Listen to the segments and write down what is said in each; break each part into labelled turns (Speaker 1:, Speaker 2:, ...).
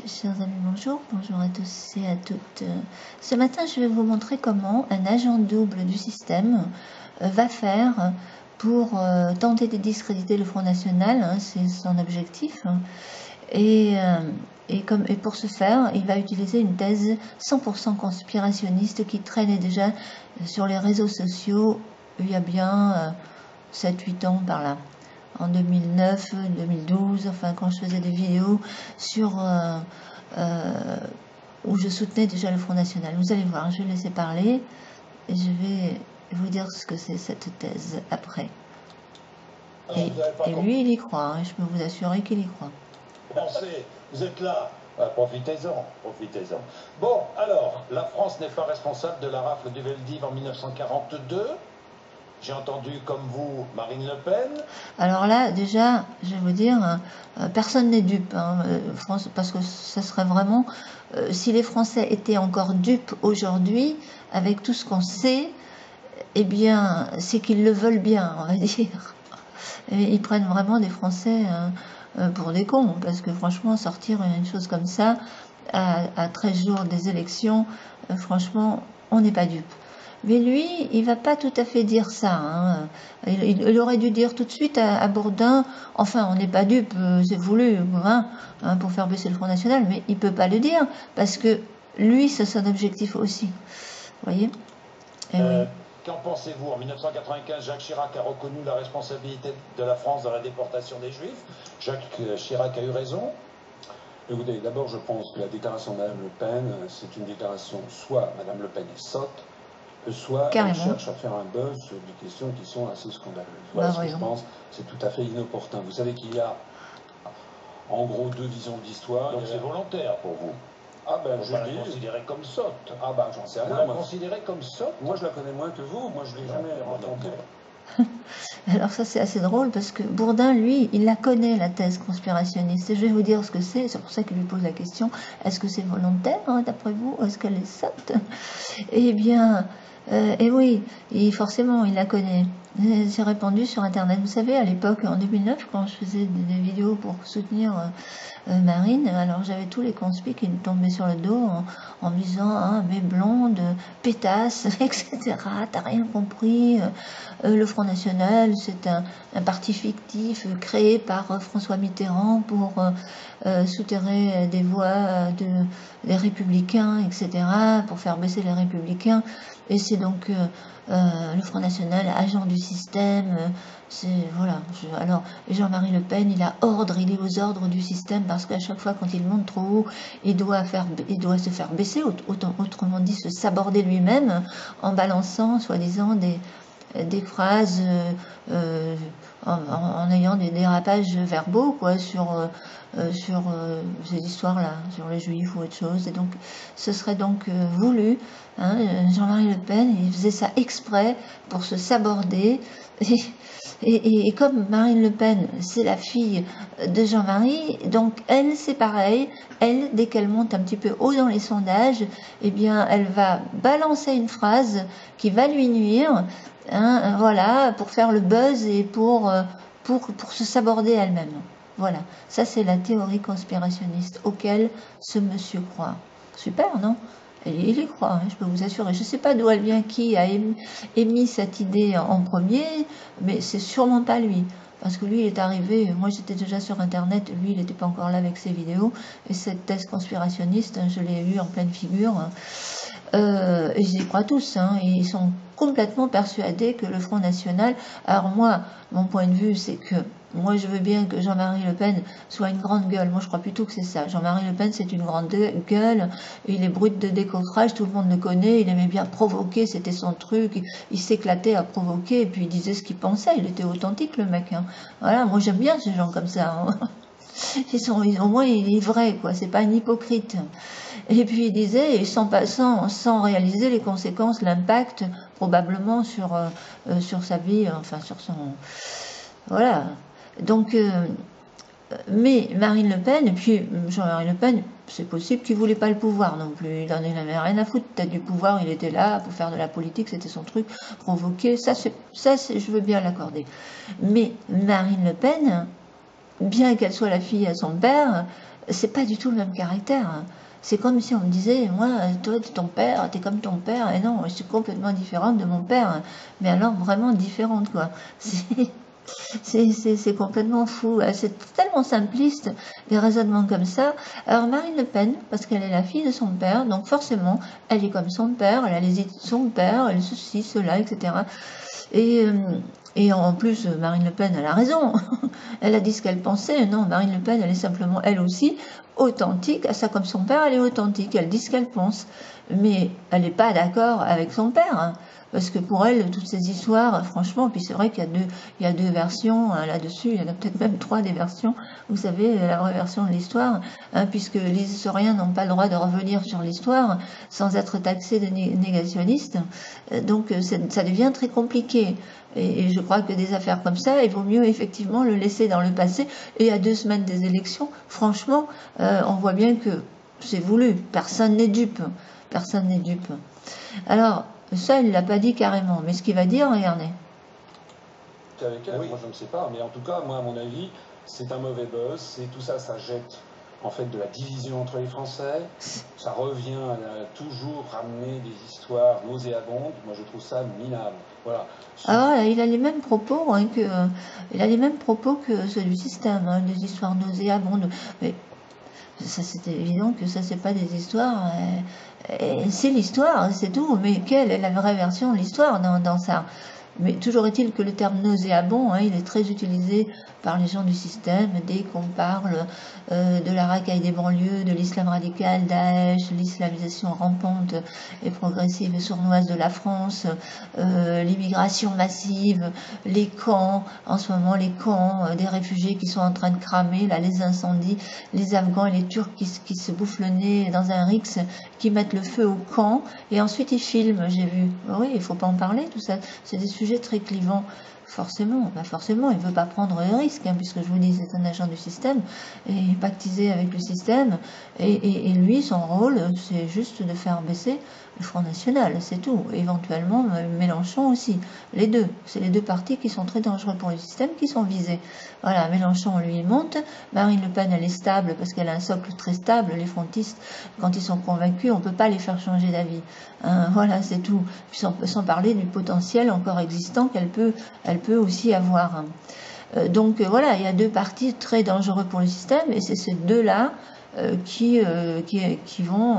Speaker 1: Chers amis, bonjour, bonjour à tous et à toutes. Ce matin, je vais vous montrer comment un agent double du système va faire pour tenter de discréditer le Front National, hein, c'est son objectif. Et pour ce faire, il va utiliser une thèse 100% conspirationniste qui traînait déjà sur les réseaux sociaux il y a bien 7-8 ans par là. En 2009, 2012, enfin quand je faisais des vidéos sur où je soutenais déjà le Front National. Vous allez voir, je vais laisser parler et je vais vous dire ce que c'est cette thèse après. Et lui, il y croit, hein, je peux vous assurer qu'il y croit.
Speaker 2: Pensez, vous êtes là, profitez-en, profitez-en. Bon, alors, la France n'est pas responsable de la rafle du Veldiv en 1942. J'ai entendu, comme vous, Marine Le Pen.
Speaker 1: Alors là, déjà, je vais vous dire, personne n'est dupe, hein, parce que ça serait vraiment... si les Français étaient encore dupes aujourd'hui, avec tout ce qu'on sait, eh bien, c'est qu'ils le veulent bien, on va dire. Et ils prennent vraiment des Français pour des cons, parce que franchement, sortir une chose comme ça, à 13 jours des élections, franchement, on n'est pas dupe. Mais lui, il va pas tout à fait dire ça. Hein. Il aurait dû dire tout de suite à Bourdin, enfin, on n'est pas dupe, c'est voulu, hein, pour faire baisser le Front National, mais il peut pas le dire, parce que lui, c'est son objectif aussi. Vous voyez? Et oui.
Speaker 2: Qu'en pensez-vous? En 1995, Jacques Chirac a reconnu la responsabilité de la France dans la déportation des Juifs. Jacques Chirac a eu raison.
Speaker 3: Écoutez, d'abord, je pense que la déclaration de Mme Le Pen, c'est une déclaration, soit Mme Le Pen est sotte, soit elle cherche à faire un buzz sur des questions qui sont assez scandaleuses. Voilà ce que je pense, c'est tout à fait inopportun. Vous savez qu'il y a, en gros, deux visions de l'histoire.
Speaker 2: Donc c'est volontaire pour vous?
Speaker 3: Ah ben,
Speaker 2: je la considérais comme sotte.
Speaker 3: Ah ben, j'en sais rien.
Speaker 2: Vous la considérez comme sotte?
Speaker 3: Moi, je la connais moins que vous. Moi, je ne l'ai jamais rencontrée.
Speaker 1: Alors ça c'est assez drôle parce que Bourdin, lui, il la connaît, la thèse conspirationniste. Et je vais vous dire ce que c'est pour ça qu'il lui pose la question, est-ce que c'est volontaire, hein, d'après vous? Est-ce qu'elle est sotte? Eh bien, et oui, forcément, il la connaît. C'est répandu sur Internet. Vous savez, à l'époque, en 2009, quand je faisais des vidéos pour soutenir Marine, alors j'avais tous les conspis qui me tombaient sur le dos en me disant, hein, mais blonde, pétasse, etc. T'as rien compris. Le Front National, c'est un parti fictif créé par François Mitterrand pour souterrer des voix des Républicains, etc., pour faire baisser les Républicains. Et c'est donc le Front National, agent du système. Voilà. Alors, Jean-Marie Le Pen, il est aux ordres du système parce qu'à chaque fois, quand il monte trop haut, il doit se faire baisser, autrement dit, se saborder lui-même en balançant, soi-disant, des phrases en ayant des dérapages verbaux, quoi, sur ces histoires-là, sur les Juifs ou autre chose. Et donc, ce serait donc voulu. Hein, Jean-Marie Le Pen, il faisait ça exprès pour se saborder. Et comme Marine Le Pen, c'est la fille de Jean-Marie, donc elle, c'est pareil. Elle, dès qu'elle monte un petit peu haut dans les sondages, eh bien, elle va balancer une phrase qui va lui nuire, hein, voilà, pour faire le buzz et pour se saborder elle-même. Voilà, ça c'est la théorie conspirationniste auquel ce monsieur croit. Super, non? Il y croit, hein, je peux vous assurer. Je ne sais pas d'où elle vient, qui a émis cette idée en premier, mais c'est sûrement pas lui. Parce que lui, il est arrivé, moi j'étais déjà sur Internet, lui, il n'était pas encore là avec ses vidéos, et cette thèse conspirationniste, je l'ai eue en pleine figure. Et ils y croient tous, hein, et ils sont complètement persuadés que le Front National... Alors moi, mon point de vue, c'est que moi, je veux bien que Jean-Marie Le Pen soit une grande gueule. Moi, je crois plutôt que c'est ça. Jean-Marie Le Pen, c'est une grande gueule. Il est brut de décoffrage, tout le monde le connaît. Il aimait bien provoquer, c'était son truc. Il s'éclatait à provoquer, et puis il disait ce qu'il pensait. Il était authentique, le mec. Hein. Voilà, moi, j'aime bien ces gens comme ça. Hein. Au moins, il est vrai, quoi. C'est pas un hypocrite. Et puis, il disait, sans réaliser les conséquences, l'impact, probablement, sur sa vie, enfin, sur son... Voilà. Donc, mais Marine Le Pen, et puis Jean-Marie Le Pen, c'est possible qu'il ne voulait pas le pouvoir non plus. Il en avait rien à foutre, peut-être du pouvoir, il était là pour faire de la politique, c'était son truc, provoquer, ça je veux bien l'accorder. Mais Marine Le Pen, bien qu'elle soit la fille à son père, c'est pas du tout le même caractère. Hein. C'est comme si on me disait, moi, toi, t'es ton père, t'es comme ton père, et non, je suis complètement différente de mon père, hein. Mais alors vraiment différente, quoi. C'est complètement fou, c'est tellement simpliste, des raisonnements comme ça. Alors Marine Le Pen, parce qu'elle est la fille de son père, donc forcément, elle est comme son père, elle a les idées de son père, elle ceci, cela, etc. Et en plus, Marine Le Pen, elle a raison. Elle a dit ce qu'elle pensait. Non, Marine Le Pen, elle est simplement, elle aussi, authentique. Ça, comme son père, elle est authentique. Elle dit ce qu'elle pense. Mais elle n'est pas d'accord avec son père. Hein. Parce que pour elle, toutes ces histoires, franchement, puis c'est vrai qu'il y a deux versions hein, là-dessus, il y en a peut-être même 3 des versions, vous savez, la vraie version de l'histoire, hein, puisque les historiens n'ont pas le droit de revenir sur l'histoire sans être taxés de négationnistes. Donc ça devient très compliqué. Et je crois que des affaires comme ça, il vaut mieux effectivement le laisser dans le passé. Et à 2 semaines des élections, franchement, on voit bien que c'est voulu. Personne n'est dupe. Personne n'est dupe. Alors, ça, il ne l'a pas dit carrément. Mais ce qu'il va dire, regardez.
Speaker 3: Avec elle, moi je ne sais pas. Mais en tout cas, moi à mon avis, c'est un mauvais buzz. C'est tout ça, ça jette en fait de la division entre les Français. Ça revient à toujours ramener des histoires nauséabondes. Moi je trouve ça minable. Voilà.
Speaker 1: Ah, il a les mêmes propos il a les mêmes propos que ceux du système, hein, des histoires nauséabondes. Mais ça c'est évident que ça c'est pas des histoires. C'est l'histoire, c'est tout. Mais quelle est la vraie version de l'histoire dans ça? Mais toujours est-il que le terme nauséabond, hein, il est très utilisé par les gens du système dès qu'on parle de la racaille des banlieues, de l'islam radical, Daesh, l'islamisation rampante et progressive et sournoise de la France, l'immigration massive, les camps, en ce moment les camps des réfugiés qui sont en train de cramer, là, les incendies, les Afghans et les Turcs qui se bouffent le nez dans un rix, qui mettent le feu au camp, et ensuite ils filment, j'ai vu. Oui, il faut pas en parler, tout ça. C'est des sujets très clivants. Forcément, il ne veut pas prendre le risque, hein, puisque je vous dis, c'est un agent du système, et pactisé avec le système, et lui, son rôle, c'est juste de faire baisser le Front National, c'est tout. Éventuellement, Mélenchon aussi. Les deux. C'est les deux partis qui sont très dangereux pour le système, qui sont visés. Voilà, Mélenchon, lui, il monte. Marine Le Pen, elle est stable, parce qu'elle a un socle très stable. Les frontistes, quand ils sont convaincus, on ne peut pas les faire changer d'avis. Hein, voilà, c'est tout. Puis sans parler du potentiel encore existant qu'elle peut aussi avoir. Donc voilà, il y a 2 partis très dangereux pour le système, et c'est ces 2-là qui vont...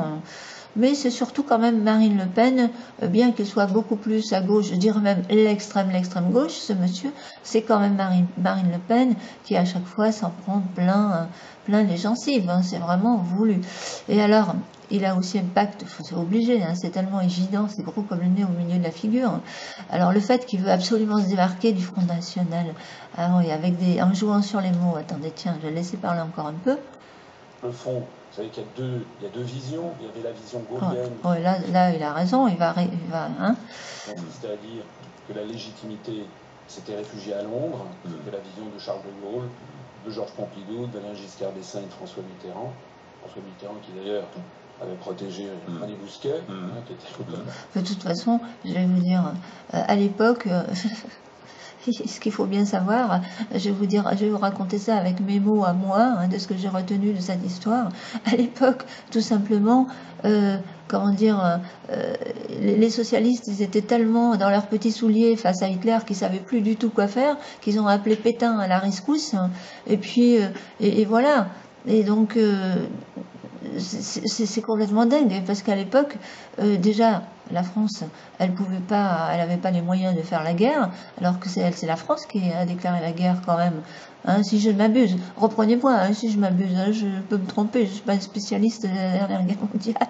Speaker 1: mais c'est surtout quand même Marine Le Pen, bien qu'il soit beaucoup plus à gauche, je dirais même l'extrême gauche, ce monsieur, c'est quand même Marine Le Pen qui à chaque fois s'en prend plein les gencives, hein, c'est vraiment voulu. Et alors, il a aussi un pacte, c'est obligé, hein, c'est tellement évident, c'est gros comme le nez au milieu de la figure. Alors le fait qu'il veut absolument se démarquer du Front National, ah oui, en jouant sur les mots, attendez, tiens, je vais laisser parler encore un peu.
Speaker 3: Le fond, vous savez qu'il y a deux visions. Il y avait la vision gaulienne.
Speaker 1: Oh, là, il a raison, il va hein.
Speaker 3: C'est-à-dire que la légitimité s'était réfugiée à Londres, c'était la vision de Charles de Gaulle, de Georges Pompidou, d'Alain Giscard d'Estaing et de François Mitterrand. François Mitterrand qui d'ailleurs avait protégé René Bousquet. Qui était...
Speaker 1: De toute façon, je vais vous dire, à l'époque... ce qu'il faut bien savoir, je vais vous raconter ça avec mes mots à moi, hein, de ce que j'ai retenu de cette histoire. À l'époque, tout simplement, les socialistes, ils étaient tellement dans leurs petits souliers face à Hitler qu'ils savaient plus du tout quoi faire, qu'ils ont appelé Pétain à la rescousse, hein, et puis, et voilà. Et donc, c'est complètement dingue, parce qu'à l'époque, déjà, la France, elle n'avait pas les moyens de faire la guerre, alors que c'est la France qui a déclaré la guerre quand même. Hein, si je ne m'abuse, reprenez-moi, hein, si je m'abuse, hein, je peux me tromper, je ne suis pas un spécialiste de la Dernière Guerre mondiale.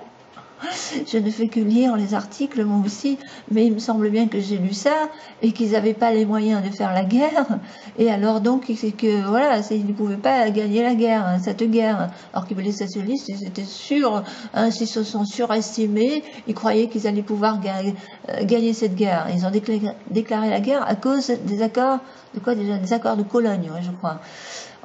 Speaker 1: Je ne fais que lire les articles, moi aussi, mais il me semble bien que j'ai lu ça, et qu'ils n'avaient pas les moyens de faire la guerre, et alors donc, c'est que, voilà, ils ne pouvaient pas gagner la guerre, hein, cette guerre, alors que les socialistes, ils étaient sûrs, hein, ils se sont surestimés, ils croyaient qu'ils allaient pouvoir gagner cette guerre. Ils ont déclaré la guerre à cause des accords, de quoi déjà, des accords de Cologne, ouais, je crois.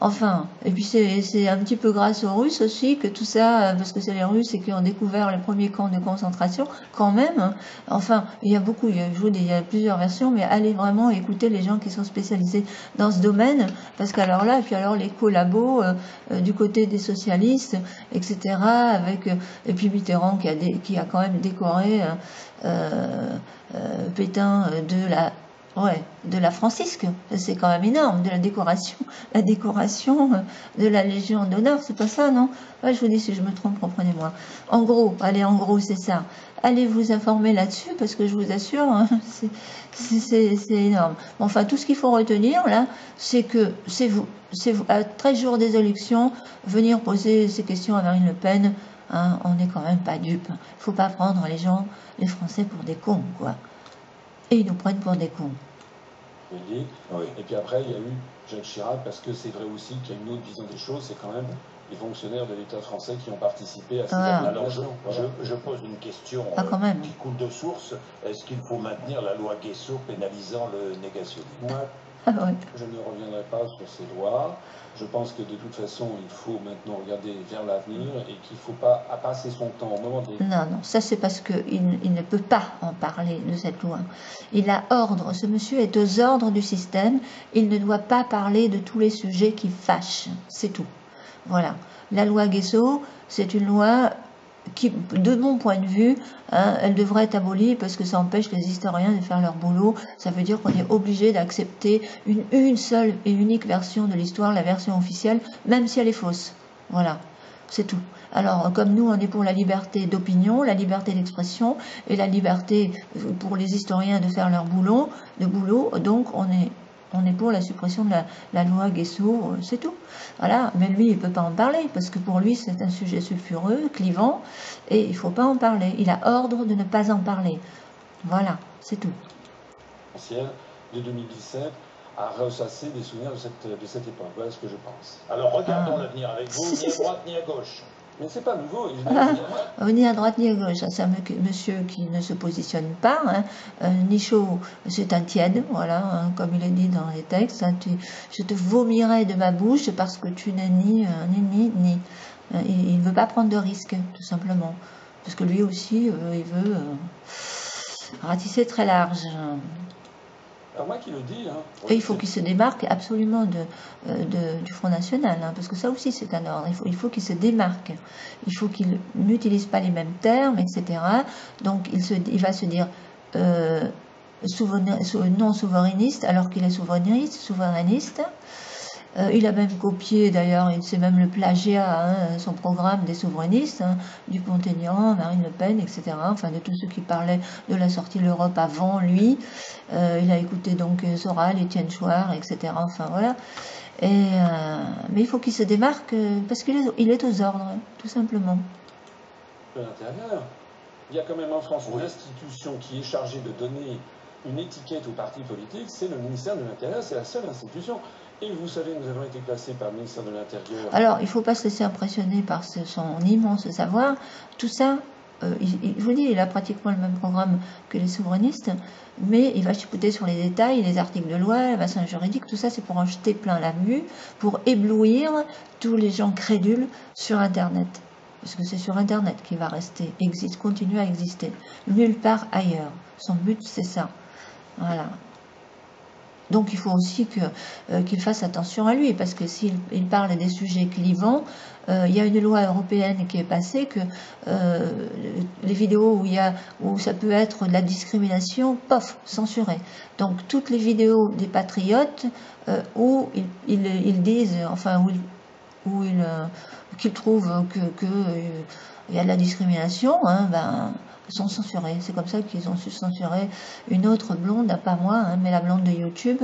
Speaker 1: Enfin, et puis c'est un petit peu grâce aux Russes aussi que tout ça, parce que c'est les Russes qui ont découvert les premiers camps de concentration, quand même. Hein. Enfin, il y a beaucoup, il y a plusieurs versions, mais allez vraiment écouter les gens qui sont spécialisés dans ce domaine, parce qu'alors là, et puis alors les collabos du côté des socialistes, etc., avec, et puis Mitterrand qui a quand même décoré Pétain de la Francisque, c'est quand même énorme, de la décoration de la Légion d'honneur, c'est pas ça, non? Ouais, je vous dis, si je me trompe, comprenez-moi. En gros, c'est ça. Allez vous informer là-dessus, parce que je vous assure, hein, c'est énorme. Enfin, tout ce qu'il faut retenir, là, c'est que c'est vous, à 13 jours des élections, venir poser ces questions à Marine Le Pen, hein, on n'est quand même pas dupes. Il faut pas prendre les Français pour des cons, quoi. Et ils nous prennent pour des cons.
Speaker 3: Oui. Et puis après, il y a eu Jacques Chirac, parce que c'est vrai aussi qu'il y a une autre vision des choses, c'est quand même les fonctionnaires de l'État français qui ont participé à ces
Speaker 2: administrations. Alors je pose une question qui coule de source. Est-ce qu'il faut maintenir la loi Guesso pénalisant le négationnisme?
Speaker 3: Je ne reviendrai pas sur ces lois. Je pense que de toute façon, il faut maintenant regarder vers l'avenir et qu'il ne faut pas passer son temps au moment des...
Speaker 1: Non, ça c'est parce qu'il ne peut pas en parler de cette loi. Il a ordre, ce monsieur est aux ordres du système, il ne doit pas parler de tous les sujets qui fâchent, c'est tout. Voilà. La loi Guesso, c'est une loi qui, de mon point de vue, hein, elle devrait être abolie parce que ça empêche les historiens de faire leur boulot. Ça veut dire qu'on est obligé d'accepter une seule et unique version de l'histoire, la version officielle, même si elle est fausse. Voilà, c'est tout. Alors, comme nous, on est pour la liberté d'opinion, la liberté d'expression et la liberté pour les historiens de faire leur boulot, donc on est pour la suppression de la loi Guesso, c'est tout. Voilà, mais lui, il ne peut pas en parler, parce que pour lui, c'est un sujet sulfureux, clivant, et il ne faut pas en parler. Il a ordre de ne pas en parler. Voilà, c'est tout.
Speaker 3: De 2017 à ressasser des souvenirs de cette époque. Voilà ce que je pense.
Speaker 2: Alors regardons l'avenir avec vous, ni à droite ni à gauche.
Speaker 3: Mais c'est pas nouveau.
Speaker 1: Ni à droite ni à gauche. C'est un monsieur qui ne se positionne pas. Hein. Nichot, c'est un tiède, voilà, hein, comme il est dit dans les textes. Hein, je te vomirai de ma bouche parce que tu n'es ni. Il ne veut pas prendre de risques, tout simplement. Parce que lui aussi, il veut ratisser très large.
Speaker 3: Alors moi qui le dis, hein,
Speaker 1: et il faut qu'il se démarque absolument du Front National, hein, parce que ça aussi c'est un ordre. Il faut qu'il se démarque. Il faut qu'il n'utilise pas les mêmes termes, etc. Donc il va se dire non souverainiste alors qu'il est souverainiste. Il a même copié, d'ailleurs, c'est même le plagiat, hein, son programme des souverainistes, hein, Dupont-Aignan, Marine Le Pen, etc. Enfin, de tous ceux qui parlaient de la sortie de l'Europe avant lui. Il a écouté donc Soral, Étienne Chouard, etc. Enfin, voilà. Mais il faut qu'il se démarque parce qu'il est aux ordres, tout simplement.
Speaker 3: De l'intérieur. Il y a quand même en France une institution qui est chargée de donner une étiquette aux partis politiques, c'est le ministère de l'Intérieur, c'est la seule institution. Et vous savez, nous avons été classés par le ministère de l'Intérieur.
Speaker 1: Alors, il ne faut pas se laisser impressionner par son immense savoir. Tout ça, je vous dis, il a pratiquement le même programme que les souverainistes, mais il va chipoter sur les détails, les articles de loi, le bassin juridique, tout ça, c'est pour en jeter plein la vue, pour éblouir tous les gens crédules sur Internet. Parce que c'est sur Internet qu'il va rester, continuer à exister, nulle part ailleurs. Son but, c'est ça. Voilà. Donc il faut aussi qu'il fasse attention à lui, parce que s'il parle des sujets clivants, il y a une loi européenne qui est passée que les vidéos où ça peut être de la discrimination, censurées. Donc toutes les vidéos des patriotes où ils disent, enfin qu'ils trouvent qu'il y a de la discrimination, hein, sont censurés. C'est comme ça qu'ils ont su censurer une autre blonde, pas moi, hein, mais la blonde de YouTube,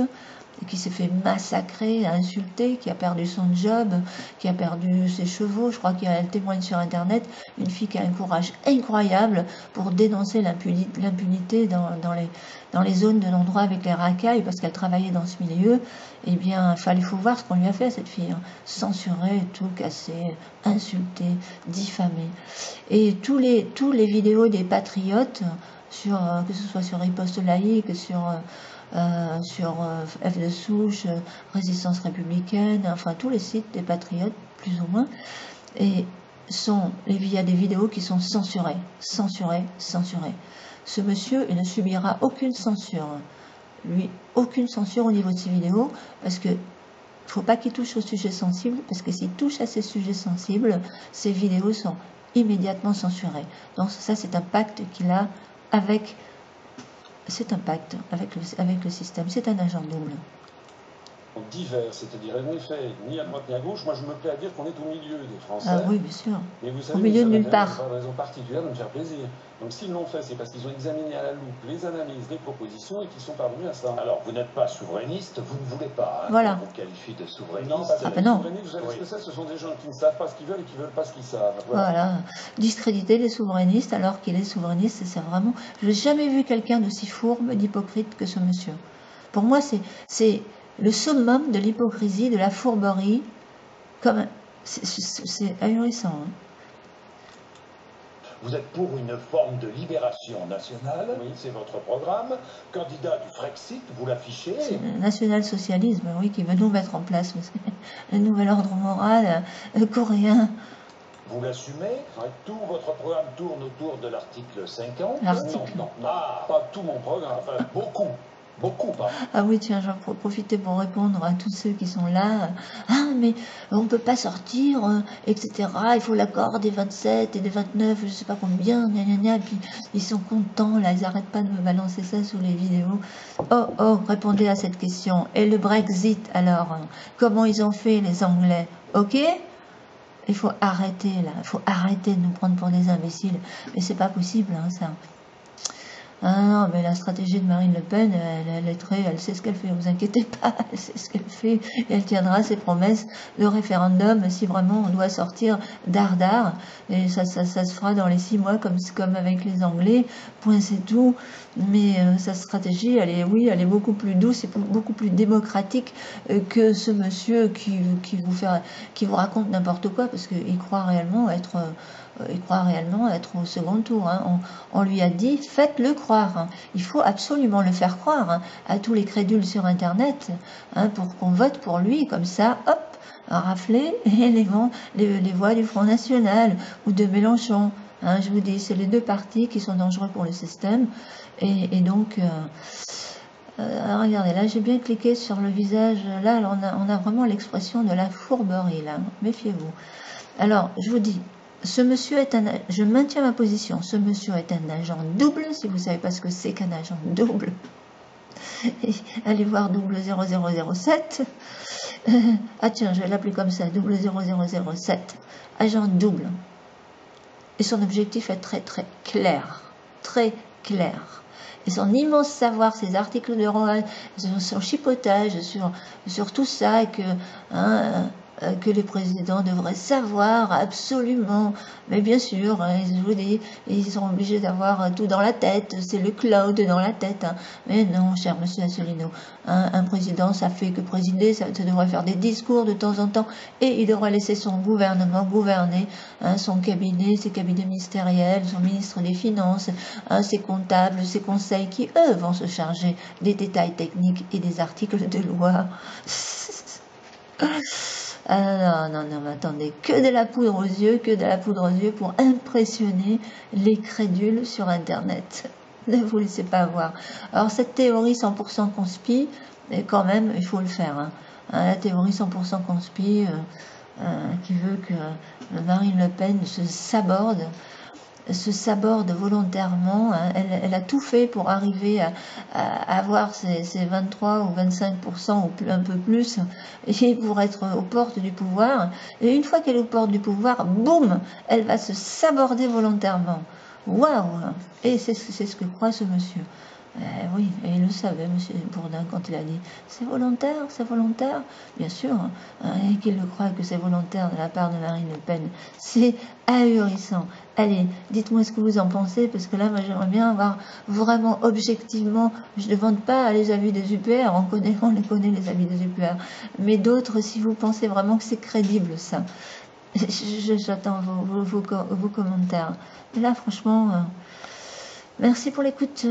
Speaker 1: qui s'est fait massacrer, insulter, qui a perdu son job, qui a perdu ses chevaux. Je crois qu'elle témoigne sur Internet, une fille qui a un courage incroyable pour dénoncer l'impunité dans les zones de l'endroit avec les racailles, parce qu'elle travaillait dans ce milieu. Eh bien, il faut voir ce qu'on lui a fait à cette fille. Hein. Censurer, tout casser, insulter, diffamer. Et tous les vidéos des patriotes, que ce soit sur Riposte Laïque, sur sur F de Souche, Résistance républicaine, enfin tous les sites des patriotes, plus ou moins, et il y a des vidéos qui sont censurées. Ce monsieur, il ne subira aucune censure. Lui, aucune censure au niveau de ses vidéos, parce que faut pas qu'il touche aux sujets sensibles, parce que s'il touche à ces sujets sensibles, ses vidéos sont immédiatement censurées. Donc ça, c'est un pacte qu'il a avec... C'est un pacte avec le système, c'est un agent double.
Speaker 3: Divers, c'est-à-dire en effet, ni à droite ni à gauche. Moi, je me plais à dire qu'on est au milieu des Français.
Speaker 1: Ah oui, bien sûr.
Speaker 3: Mais vous savez,
Speaker 1: au milieu de nulle part.
Speaker 3: Pas de raison particulière de me faire plaisir. Donc s'ils l'ont fait, c'est parce qu'ils ont examiné à la loupe les analyses, les propositions et qu'ils sont parvenus à ça.
Speaker 2: Alors, vous n'êtes pas souverainiste, vous ne voulez pas. Hein,
Speaker 1: voilà.
Speaker 2: On vous qualifie de souverainiste.
Speaker 3: Non, parce que les
Speaker 1: non.
Speaker 3: souverainistes, vous savez ce que c'est? Ce sont des gens qui ne savent pas ce qu'ils veulent et qui ne veulent pas ce qu'ils savent.
Speaker 1: Voilà. Discréditer les souverainistes alors qu'il est souverainiste, c'est vraiment... Je n'ai jamais vu quelqu'un d'aussi fourbe, d'hypocrite que ce monsieur. Pour moi, c'est le summum de l'hypocrisie, de la fourberie, comme c'est ahurissant. Hein.
Speaker 2: Vous êtes pour une forme de libération nationale, oui, c'est votre programme. Candidat du Frexit, vous l'affichez.
Speaker 1: C'est le national-socialisme, oui, qui veut nous mettre en place le nouvel ordre moral coréen.
Speaker 2: Vous l'assumez. Tout votre programme tourne autour de l'article 50.
Speaker 1: L'article.
Speaker 3: Non, pas tout mon programme.
Speaker 2: Enfin, beaucoup. Beaucoup, pas.
Speaker 1: Ah oui, tiens, j'en profite pour répondre à tous ceux qui sont là. Ah, mais on ne peut pas sortir, etc. Il faut l'accord des 27 et des 29, je ne sais pas combien, gna gna gna. Et puis, ils sont contents, là, ils n'arrêtent pas de me balancer ça sous les vidéos. Oh, répondez à cette question. Et le Brexit, alors, comment ils ont fait, les Anglais? Ok? Il faut arrêter, là. Il faut arrêter de nous prendre pour des imbéciles. Mais c'est pas possible, hein, ça. Ah non, mais la stratégie de Marine Le Pen, elle sait ce qu'elle fait, vous inquiétez pas, elle sait ce qu'elle fait, et elle tiendra ses promesses de référendum si vraiment on doit sortir dardard, et ça se fera dans les 6 mois comme avec les Anglais, point c'est tout, mais sa stratégie, elle est beaucoup plus douce et beaucoup plus démocratique que ce monsieur qui vous raconte n'importe quoi, parce qu'il croit réellement être... au second tour. Hein. On lui a dit, faites-le croire. Hein. Il faut absolument le faire croire hein, à tous les crédules sur Internet hein, pour qu'on vote pour lui. Comme ça, hop, rafler les voix du Front National ou de Mélenchon. Hein, je vous dis, c'est les deux partis qui sont dangereux pour le système. Et donc... regardez, là j'ai bien cliqué sur le visage. Là, on a vraiment l'expression de la fourberie. Là, méfiez-vous. Alors, je vous dis... Ce monsieur je maintiens ma position, ce monsieur est un agent double, si vous ne savez pas ce que c'est qu'un agent double, allez voir double 0007, ah tiens, je vais l'appeler comme ça, double 0007, agent double, et son objectif est très très clair, et son immense savoir, ses articles de Rohan, son chipotage sur tout ça, et que les présidents devraient savoir absolument, mais bien sûr, hein, je vous dis, ils sont obligés d'avoir tout dans la tête, c'est le cloud dans la tête, hein. Mais non, cher monsieur Asselineau, un président, ça fait que présider, ça devrait faire des discours de temps en temps, et il devrait laisser son gouvernement gouverner, hein, son cabinet, ses cabinets ministériels, son ministre des Finances, hein, ses comptables, ses conseils, qui eux vont se charger des détails techniques et des articles de loi. Ah non, mais attendez, que de la poudre aux yeux pour impressionner les crédules sur Internet. Ne vous laissez pas avoir. Alors cette théorie 100% conspi, quand même, il faut le faire. Hein. La théorie 100% conspi qui veut que Marine Le Pen se saborde volontairement, hein. Elle a tout fait pour arriver à avoir ces 23 ou 25% ou un peu plus, et pour être aux portes du pouvoir. Et une fois qu'elle est aux portes du pouvoir, boum, elle va se saborder volontairement. Waouh! Et c'est ce que croit ce monsieur. Oui, et il le savait, monsieur Bourdin, quand il a dit « c'est volontaire », bien sûr, hein, et qu'il le croit que c'est volontaire de la part de Marine Le Pen. C'est ahurissant. Allez, dites-moi ce que vous en pensez, parce que là, moi, j'aimerais bien avoir vraiment objectivement, je ne demande pas les avis des UPR, on les connaît, les avis des UPR, mais d'autres, si vous pensez vraiment que c'est crédible, ça. J'attends vos commentaires. Mais là, franchement, merci pour l'écoute.